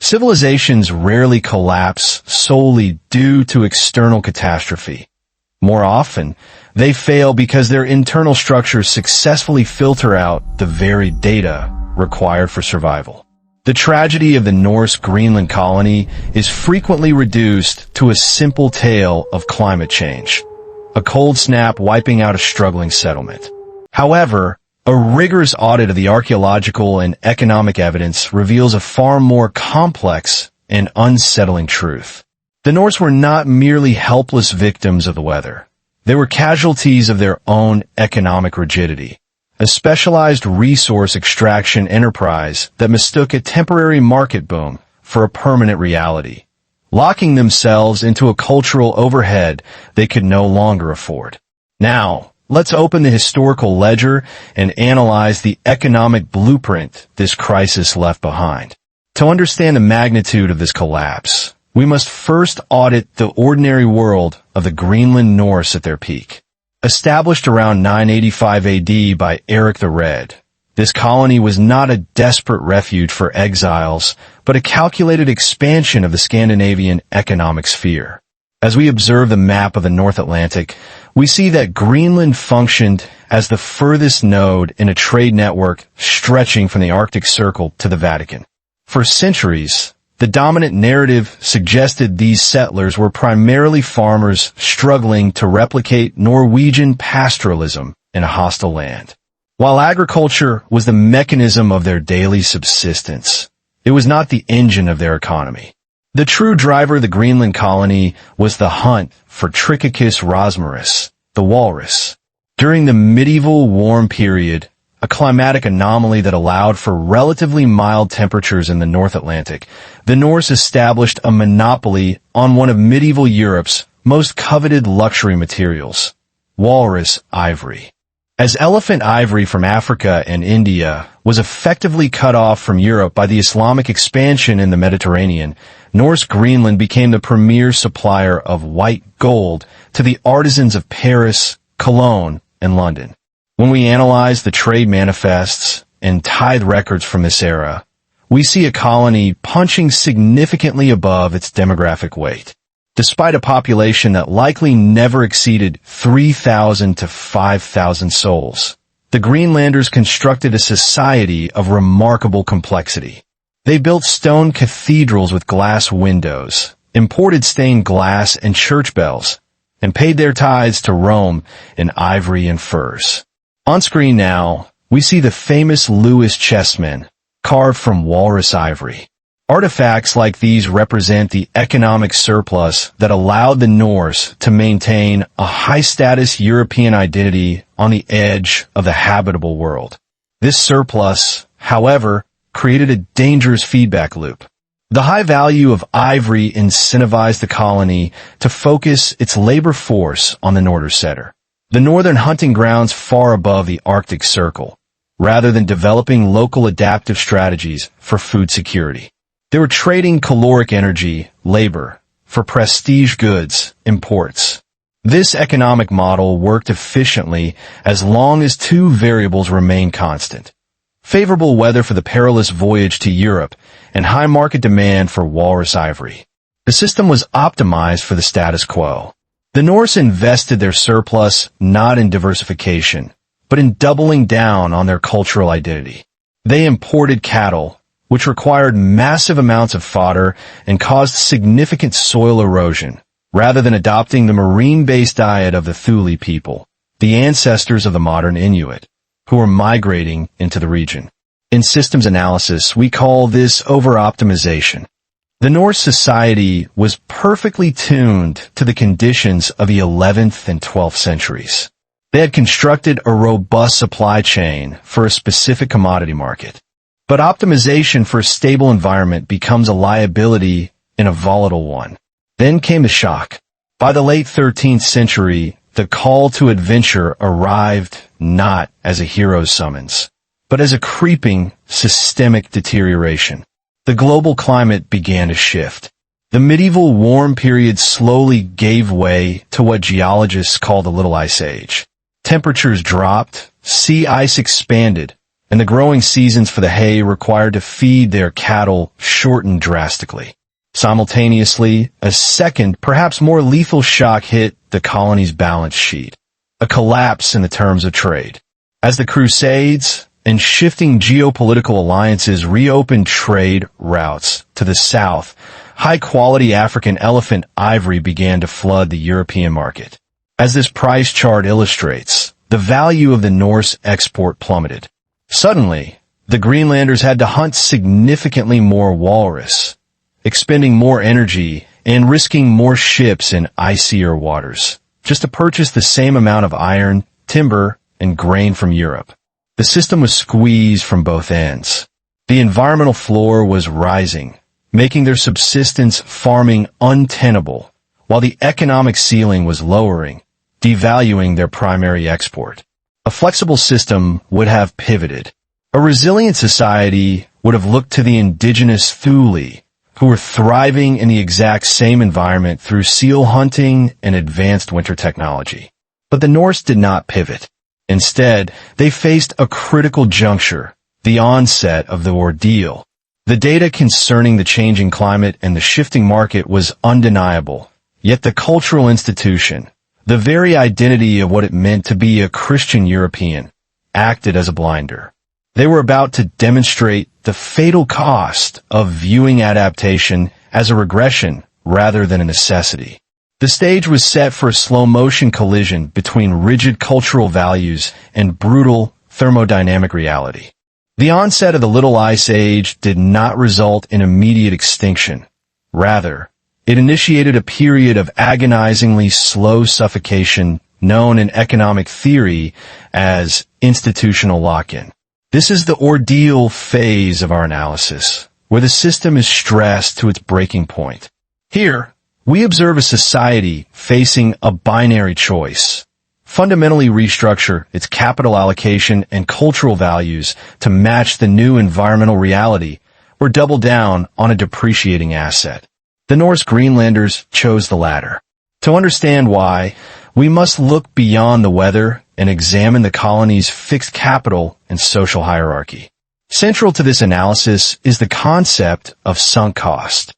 Civilizations rarely collapse solely due to external catastrophe. More often, they fail because their internal structures successfully filter out the very data required for survival. The tragedy of the Norse Greenland colony is frequently reduced to a simple tale of climate change, a cold snap wiping out a struggling settlement. However, a rigorous audit of the archaeological and economic evidence reveals a far more complex and unsettling truth. The Norse were not merely helpless victims of the weather. They were casualties of their own economic rigidity, a specialized resource extraction enterprise that mistook a temporary market boom for a permanent reality, locking themselves into a cultural overhead they could no longer afford. Now, let's open the historical ledger and analyze the economic blueprint this crisis left behind. To understand the magnitude of this collapse, we must first audit the ordinary world of the Greenland Norse at their peak. Established around 985 AD by Eric the Red, this colony was not a desperate refuge for exiles, but a calculated expansion of the Scandinavian economic sphere. As we observe the map of the North Atlantic, we see that Greenland functioned as the furthest node in a trade network stretching from the Arctic Circle to the Vatican. For centuries, the dominant narrative suggested these settlers were primarily farmers struggling to replicate Norwegian pastoralism in a hostile land. While agriculture was the mechanism of their daily subsistence, it was not the engine of their economy. The true driver of the Greenland colony was the hunt for Trichicus rosmarus, the walrus. During the medieval warm period, a climatic anomaly that allowed for relatively mild temperatures in the North Atlantic, the Norse established a monopoly on one of medieval Europe's most coveted luxury materials, walrus ivory. As elephant ivory from Africa and India was effectively cut off from Europe by the Islamic expansion in the Mediterranean, Norse Greenland became the premier supplier of white gold to the artisans of Paris, Cologne, and London. When we analyze the trade manifests and tithe records from this era, we see a colony punching significantly above its demographic weight. Despite a population that likely never exceeded 3,000 to 5,000 souls, the Greenlanders constructed a society of remarkable complexity. They built stone cathedrals with glass windows, imported stained glass and church bells, and paid their tithes to Rome in ivory and furs. On screen now, we see the famous Lewis chessmen, carved from walrus ivory. Artifacts like these represent the economic surplus that allowed the Norse to maintain a high-status European identity on the edge of the habitable world. This surplus, however, created a dangerous feedback loop. The high value of ivory incentivized the colony to focus its labor force on the Nordersetter, the northern hunting grounds far above the Arctic Circle, rather than developing local adaptive strategies for food security. They were trading caloric energy, labor, for prestige goods, imports. This economic model worked efficiently as long as two variables remained constant: favorable weather for the perilous voyage to Europe and high market demand for walrus ivory. The system was optimized for the status quo. The Norse invested their surplus not in diversification, but in doubling down on their cultural identity. They imported cattle, which required massive amounts of fodder and caused significant soil erosion, rather than adopting the marine-based diet of the Thule people, the ancestors of the modern Inuit, who were migrating into the region. In systems analysis, we call this over-optimization. The Norse society was perfectly tuned to the conditions of the 11th and 12th centuries. They had constructed a robust supply chain for a specific commodity market. But optimization for a stable environment becomes a liability in a volatile one. Then came the shock. By the late 13th century, the call to adventure arrived not as a hero's summons, but as a creeping, systemic deterioration. The global climate began to shift. The medieval warm period slowly gave way to what geologists call the Little Ice Age. Temperatures dropped, sea ice expanded, and the growing seasons for the hay required to feed their cattle shortened drastically. Simultaneously, a second, perhaps more lethal shock hit the colony's balance sheet, a collapse in the terms of trade. As the Crusades and shifting geopolitical alliances reopened trade routes to the south, high-quality African elephant ivory began to flood the European market. As this price chart illustrates, the value of the Norse export plummeted. Suddenly, the Greenlanders had to hunt significantly more walrus, expending more energy and risking more ships in icier waters, just to purchase the same amount of iron, timber, and grain from Europe. The system was squeezed from both ends. The environmental floor was rising, making their subsistence farming untenable, while the economic ceiling was lowering, devaluing their primary export. A flexible system would have pivoted. A resilient society would have looked to the indigenous Thule, who were thriving in the exact same environment through seal hunting and advanced winter technology. But the Norse did not pivot. Instead, they faced a critical juncture, the onset of the ordeal. The data concerning the changing climate and the shifting market was undeniable, yet the cultural institution, the very identity of what it meant to be a Christian European, acted as a blinder. They were about to demonstrate the fatal cost of viewing adaptation as a regression rather than a necessity. The stage was set for a slow-motion collision between rigid cultural values and brutal thermodynamic reality. The onset of the Little Ice Age did not result in immediate extinction. Rather, it initiated a period of agonizingly slow suffocation known in economic theory as institutional lock-in. This is the ordeal phase of our analysis, where the system is stressed to its breaking point. Here, we observe a society facing a binary choice: fundamentally restructure its capital allocation and cultural values to match the new environmental reality, or double down on a depreciating asset. The Norse Greenlanders chose the latter. To understand why, we must look beyond the weather and examine the colony's fixed capital and social hierarchy. Central to this analysis is the concept of sunk cost.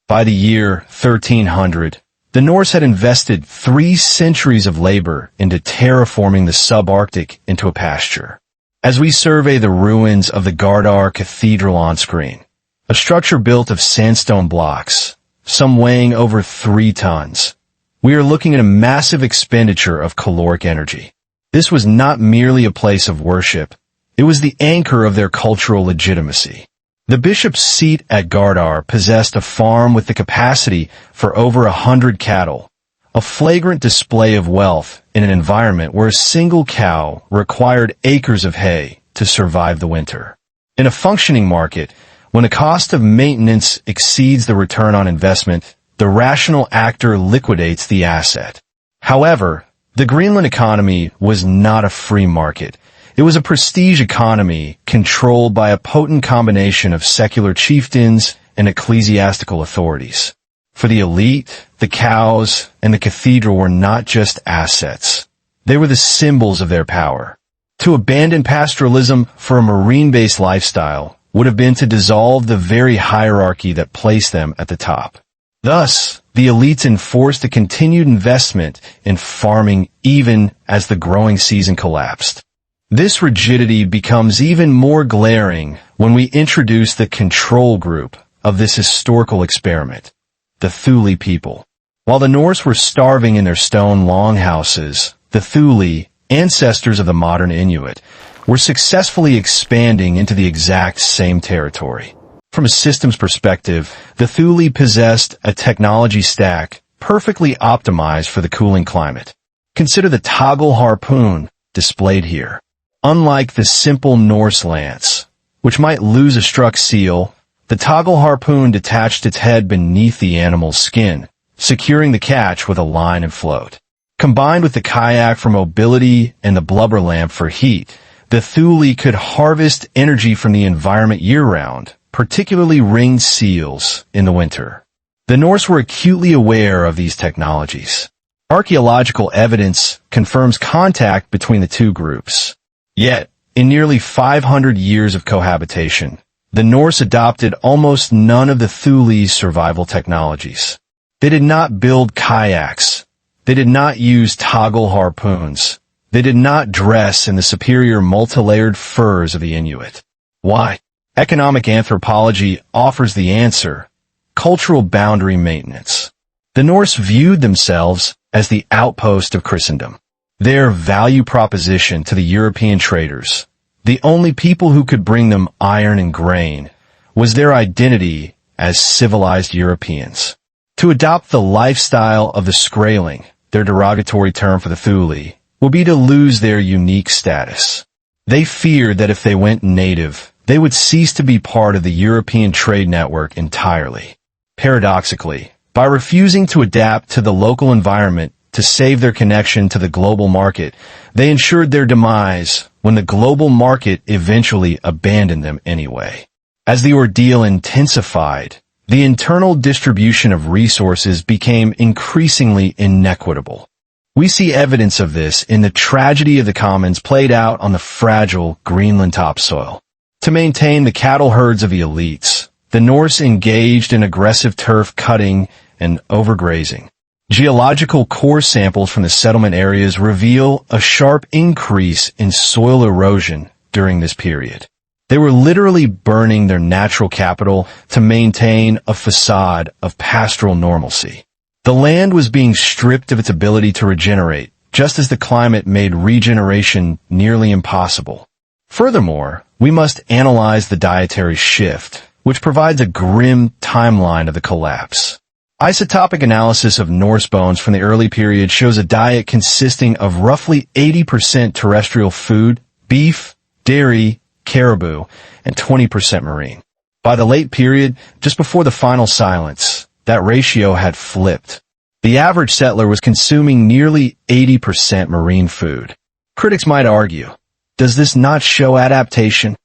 By the year 1300, the Norse had invested 3 centuries of labor into terraforming the subarctic into a pasture. As we survey the ruins of the Gardar Cathedral on screen, a structure built of sandstone blocks, some weighing over 3 tons, we are looking at a massive expenditure of caloric energy. This was not merely a place of worship, it was the anchor of their cultural legitimacy. The bishop's seat at Gardar possessed a farm with the capacity for over 100 cattle, a flagrant display of wealth in an environment where a single cow required acres of hay to survive the winter. In a functioning market, when the cost of maintenance exceeds the return on investment, the rational actor liquidates the asset. However, the Greenland economy was not a free market. It was a prestige economy controlled by a potent combination of secular chieftains and ecclesiastical authorities. For the elite, the cows and the cathedral were not just assets. They were the symbols of their power. To abandon pastoralism for a marine-based lifestyle would have been to dissolve the very hierarchy that placed them at the top. Thus, the elites enforced a continued investment in farming even as the growing season collapsed. This rigidity becomes even more glaring when we introduce the control group of this historical experiment, the Thule people. While the Norse were starving in their stone longhouses, the Thule, ancestors of the modern Inuit, were successfully expanding into the exact same territory. From a systems perspective, the Thule possessed a technology stack perfectly optimized for the cooling climate. Consider the toggle harpoon displayed here. Unlike the simple Norse lance, which might lose a struck seal, the toggle harpoon detached its head beneath the animal's skin, securing the catch with a line and float. Combined with the kayak for mobility and the blubber lamp for heat, the Thule could harvest energy from the environment year-round, particularly ringed seals in the winter. The Norse were acutely aware of these technologies. Archaeological evidence confirms contact between the two groups. Yet, In nearly 500 years of cohabitation, the Norse adopted almost none of the Thule's survival technologies. They did not build kayaks. They did not use toggle harpoons. They did not dress in the superior multi-layered furs of the Inuit. Why? Economic anthropology offers the answer: cultural boundary maintenance. The Norse viewed themselves as the outpost of Christendom. Their value proposition to the European traders, the only people who could bring them iron and grain, was their identity as civilized Europeans. To adopt the lifestyle of the Skraeling, their derogatory term for the Thule, would be to lose their unique status. They feared that if they went native, they would cease to be part of the European trade network entirely. Paradoxically, by refusing to adapt to the local environment to save their connection to the global market, they ensured their demise when the global market eventually abandoned them anyway. As the ordeal intensified, the internal distribution of resources became increasingly inequitable. We see evidence of this in the tragedy of the commons played out on the fragile Greenland topsoil. To maintain the cattle herds of the elites, the Norse engaged in aggressive turf cutting and overgrazing. Geological core samples from the settlement areas reveal a sharp increase in soil erosion during this period. They were literally burning their natural capital to maintain a facade of pastoral normalcy. The land was being stripped of its ability to regenerate, just as the climate made regeneration nearly impossible. Furthermore, we must analyze the dietary shift, which provides a grim timeline of the collapse. Isotopic analysis of Norse bones from the early period shows a diet consisting of roughly 80% terrestrial food, beef, dairy, caribou, and 20% marine. By the late period, just before the final silence, that ratio had flipped. The average settler was consuming nearly 80% marine food. Critics might argue, does this not show adaptation?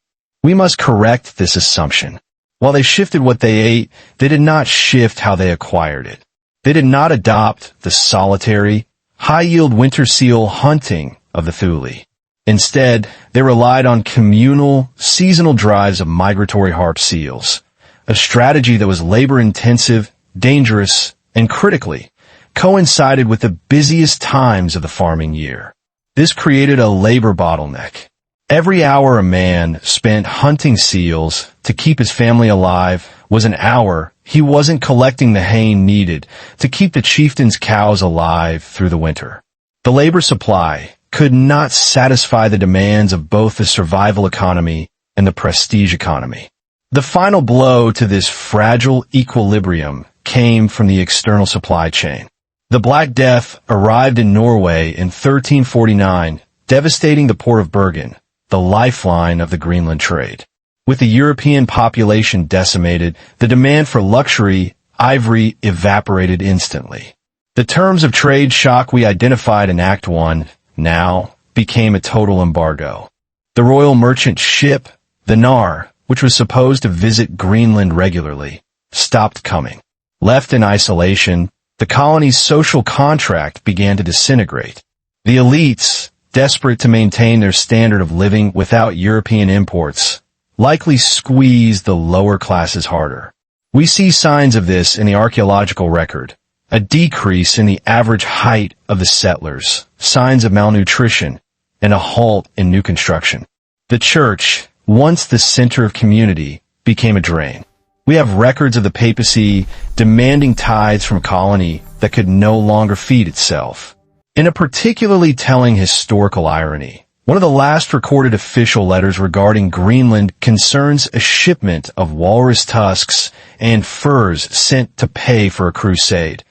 We must correct this assumption. While they shifted what they ate, they did not shift how they acquired it. They did not adopt the solitary, high-yield winter seal hunting of the Thule. Instead, they relied on communal, seasonal drives of migratory harp seals, a strategy that was labor-intensive, dangerous, and critically, coincided with the busiest times of the farming year. This created a labor bottleneck. Every hour a man spent hunting seals to keep his family alive was an hour he wasn't collecting the hay needed to keep the chieftain's cows alive through the winter. The labor supply could not satisfy the demands of both the survival economy and the prestige economy. The final blow to this fragile equilibrium came from the external supply chain. The Black Death arrived in Norway in 1349, devastating the port of Bergen, the lifeline of the Greenland trade. With the European population decimated, the demand for luxury ivory evaporated instantly. The terms of trade shock we identified in Act 1 now became a total embargo. The royal merchant ship, the Nar, which was supposed to visit Greenland regularly, stopped coming. Left in isolation, the colony's social contract began to disintegrate. The elites, desperate to maintain their standard of living without European imports, likely squeezed the lower classes harder. We see signs of this in the archaeological record. A decrease in the average height of the settlers, signs of malnutrition, and a halt in new construction. The church, once the center of community, became a drain. We have records of the papacy demanding tithes from a colony that could no longer feed itself. In a particularly telling historical irony, one of the last recorded official letters regarding Greenland concerns a shipment of walrus tusks and furs sent to pay for a crusade,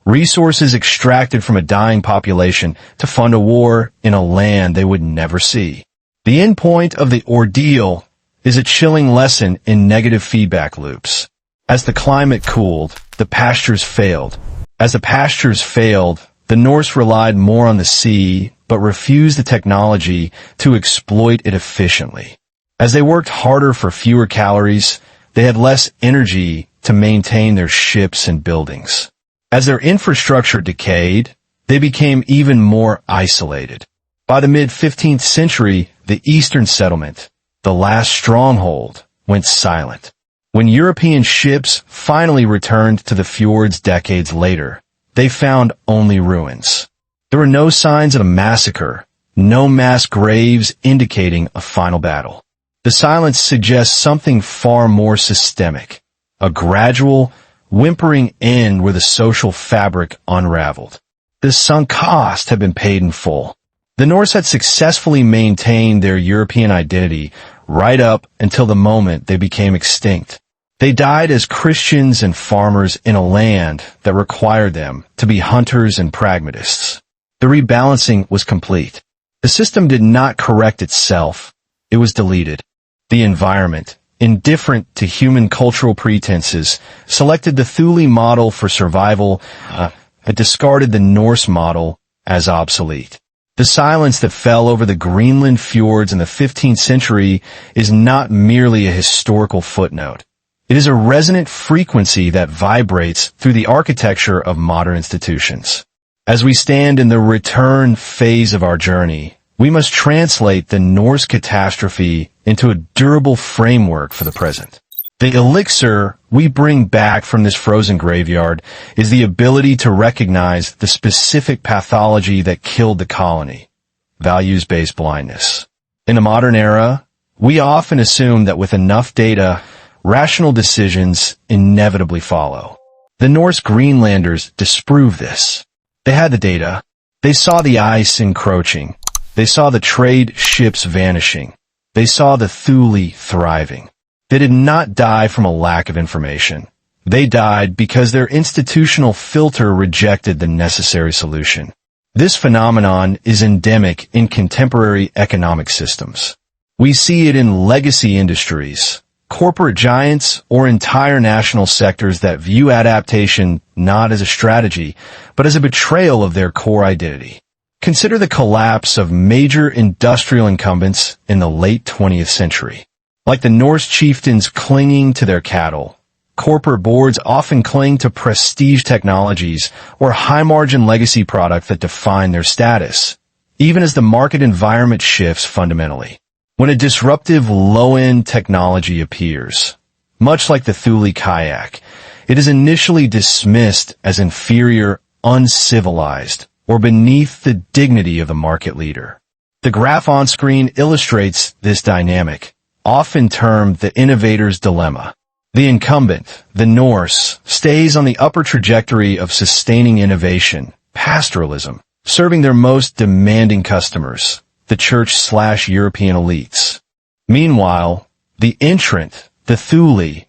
resources extracted from a dying population to fund a war in a land they would never see. The end point of the ordeal is a chilling lesson in negative feedback loops. As the climate cooled, the pastures failed. As the pastures failed, the Norse relied more on the sea, but refused the technology to exploit it efficiently. As they worked harder for fewer calories, they had less energy to maintain their ships and buildings. As their infrastructure decayed, they became even more isolated. By the mid-15th century, the eastern settlement, the last stronghold, went silent. When European ships finally returned to the fjords decades later, they found only ruins. There were no signs of a massacre, no mass graves indicating a final battle. The silence suggests something far more systemic, a gradual, whimpering end where the social fabric unraveled. The sunk cost had been paid in full. The Norse had successfully maintained their European identity right up until the moment they became extinct. They died as Christians and farmers in a land that required them to be hunters and pragmatists. The rebalancing was complete. The system did not correct itself. It was deleted. The environment, indifferent to human cultural pretenses, selected the Thule model for survival, and discarded the Norse model as obsolete. The silence that fell over the Greenland fjords in the 15th century is not merely a historical footnote. It is a resonant frequency that vibrates through the architecture of modern institutions. As we stand in the return phase of our journey, we must translate the Norse catastrophe into a durable framework for the present. The elixir we bring back from this frozen graveyard is the ability to recognize the specific pathology that killed the colony, values-based blindness. In the modern era, we often assume that with enough data, rational decisions inevitably follow. The Norse Greenlanders disprove this. They had the data. They saw the ice encroaching. They saw the trade ships vanishing. They saw the Thule thriving. They did not die from a lack of information. They died because their institutional filter rejected the necessary solution. This phenomenon is endemic in contemporary economic systems. We see it in legacy industries, corporate giants, or entire national sectors that view adaptation not as a strategy, but as a betrayal of their core identity. Consider the collapse of major industrial incumbents in the late 20th century. Like the Norse chieftains clinging to their cattle, corporate boards often cling to prestige technologies or high-margin legacy products that define their status, even as the market environment shifts fundamentally. When a disruptive low-end technology appears, much like the Thule kayak, it is initially dismissed as inferior, uncivilized, or beneath the dignity of the market leader. The graph on screen illustrates this dynamic, often termed the innovator's dilemma. The incumbent, the Norse, stays on the upper trajectory of sustaining innovation, pastoralism, serving their most demanding customers, the church/European elites. Meanwhile, the entrant, the Thule,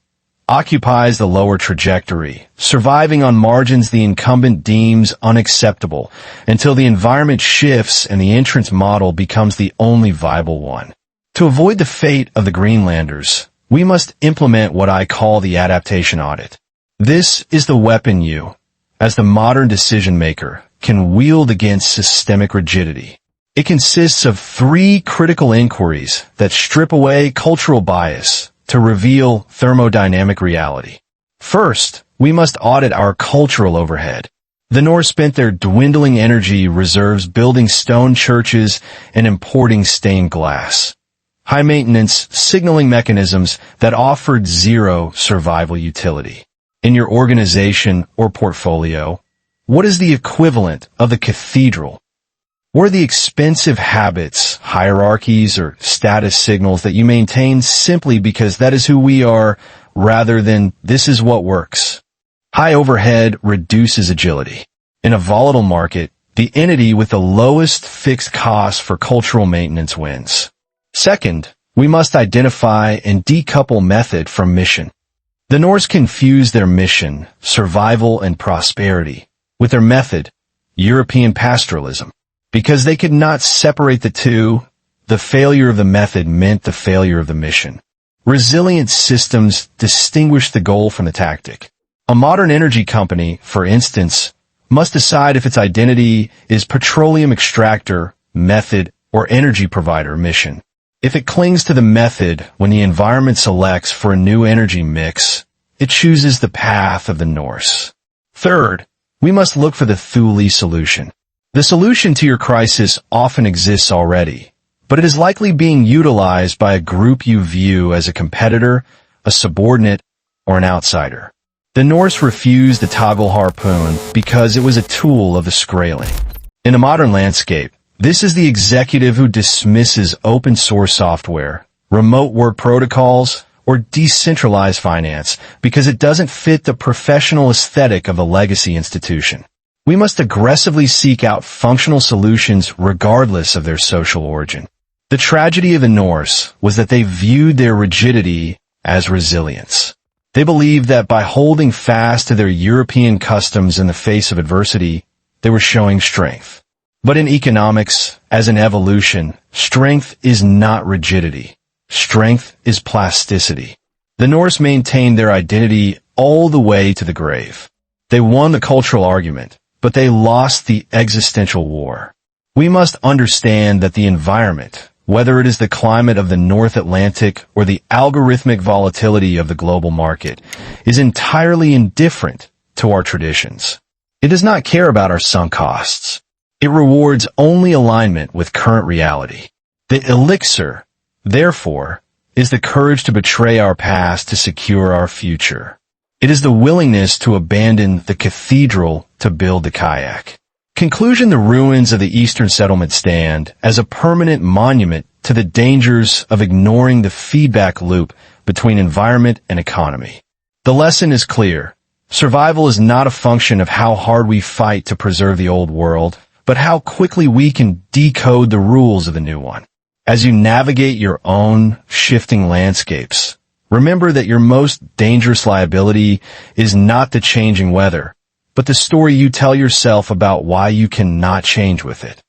occupies the lower trajectory, surviving on margins the incumbent deems unacceptable until the environment shifts and the entrant's model becomes the only viable one. To avoid the fate of the Greenlanders, we must implement what I call the adaptation audit. This is the weapon you, as the modern decision-maker, can wield against systemic rigidity. It consists of 3 critical inquiries that strip away cultural bias to reveal thermodynamic reality. First, we must audit our cultural overhead. The Norse spent their dwindling energy reserves building stone churches and importing stained glass. High-maintenance signaling mechanisms that offered zero survival utility. In your organization or portfolio, what is the equivalent of the cathedral? What are the expensive habits, hierarchies, or status signals that you maintain simply because that is who we are, rather than this is what works? High overhead reduces agility. In a volatile market, the entity with the lowest fixed costs for cultural maintenance wins. Second, we must identify and decouple method from mission. The Norse confused their mission, survival and prosperity, with their method, European pastoralism. Because they could not separate the two, the failure of the method meant the failure of the mission. Resilient systems distinguish the goal from the tactic. A modern energy company, for instance, must decide if its identity is petroleum extractor, method, or energy provider mission. If it clings to the method when the environment selects for a new energy mix, it chooses the path of the Norse. Third, we must look for the Thule solution. The solution to your crisis often exists already, but it is likely being utilized by a group you view as a competitor, a subordinate, or an outsider. The Norse refused the toggle harpoon because it was a tool of the Skraeling. In a modern landscape, this is the executive who dismisses open source software, remote work protocols, or decentralized finance because it doesn't fit the professional aesthetic of a legacy institution. We must aggressively seek out functional solutions regardless of their social origin. The tragedy of the Norse was that they viewed their rigidity as resilience. They believed that by holding fast to their European customs in the face of adversity, they were showing strength. But in economics, as in evolution, strength is not rigidity. Strength is plasticity. The Norse maintained their identity all the way to the grave. They won the cultural argument, but they lost the existential war. We must understand that the environment, whether it is the climate of the North Atlantic or the algorithmic volatility of the global market, is entirely indifferent to our traditions. It does not care about our sunk costs. It rewards only alignment with current reality. The elixir, therefore, is the courage to betray our past to secure our future. It is the willingness to abandon the cathedral to build the kayak. Conclusion: the ruins of the Eastern settlement stand as a permanent monument to the dangers of ignoring the feedback loop between environment and economy. The lesson is clear. Survival is not a function of how hard we fight to preserve the old world, but how quickly we can decode the rules of the new one. As you navigate your own shifting landscapes, remember that your most dangerous liability is not the changing weather, but the story you tell yourself about why you cannot change with it.